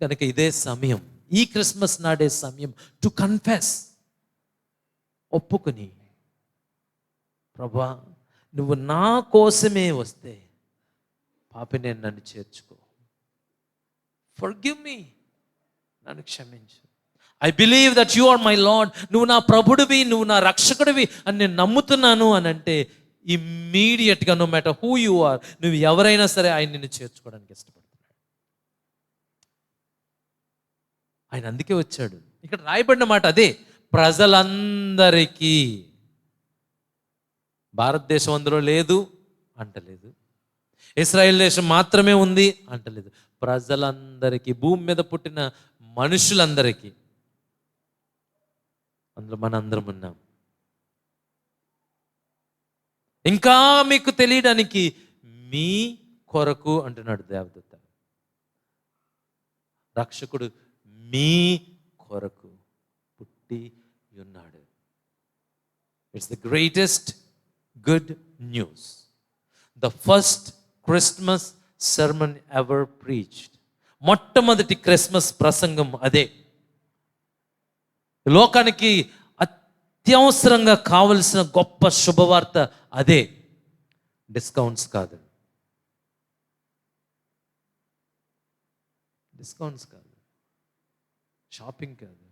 కనుక ఇదే సమయం, ఈ క్రిస్మస్ నాడే సమయం టు కన్ఫెస్, ఒప్పుకొని, ప్రభా నువ్వు నా కోసమే వస్తే పాపిని నన్ను చేర్చుకో, ఫర్గివ్ మీ, నన్ను క్షమించు. I believe that you are my lord, నువ్వు నా ప్రభుడివి, నువ్వు నా రక్షకుడివి అని నేను నమ్ముతున్నాను అని అంటే ఇమ్మీడియట్గా, no matter who you are, నువ్వు ఎవరైనా సరే ఆయన నిన్ను చేర్చుకోవడానికి ఇష్టపడుతున్నాడు. ఆయన అందుకే వచ్చాడు. ఇక్కడ రాయబడిన మాట అదే, ప్రజలందరికీ. భారతదేశం అందులో లేదు అంటలేదు, ఇశ్రాయేల్ దేశం మాత్రమే ఉంది అంటలేదు, ప్రజలందరికీ, భూమి మీద పుట్టిన మనుషులందరికీ. అందులో మనందరం ఉన్నాం. ఇంకా మీకు తెలియడానికి మీ కొరకు అంటున్నాడు దేవదూత. రక్షకుడు మీ కొరకు పుట్టి ఉన్నాడు. It's the greatest good news, the first Christmas sermon ever preached. మొట్టమొదటి క్రిస్మస్ ప్రసంగం అదే. లోకానికి అత్యవసరంగా కావలసిన గొప్ప శుభవార్త అదే. డిస్కౌంట్స్ కాదు, డిస్కౌంట్స్ కాదు, షాపింగ్ కాదు,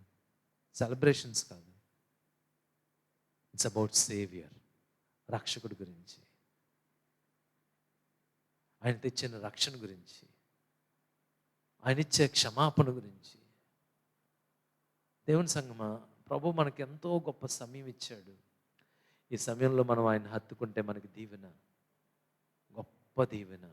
సెలబ్రేషన్స్ కాదు. ఇట్స్ అబౌట్ సేవియర్, రక్షకుడి గురించి, ఆయన తెచ్చిన రక్షణ గురించి, ఆయన ఇచ్చే క్షమాపణ గురించి. దేవుని సంగమా, ప్రభు మనకి ఎంతో గొప్ప సమయం ఇచ్చాడు. ఈ సమయంలో మనం ఆయన హత్తుకుంటే మనకి దీవెన, గొప్ప దీవెన.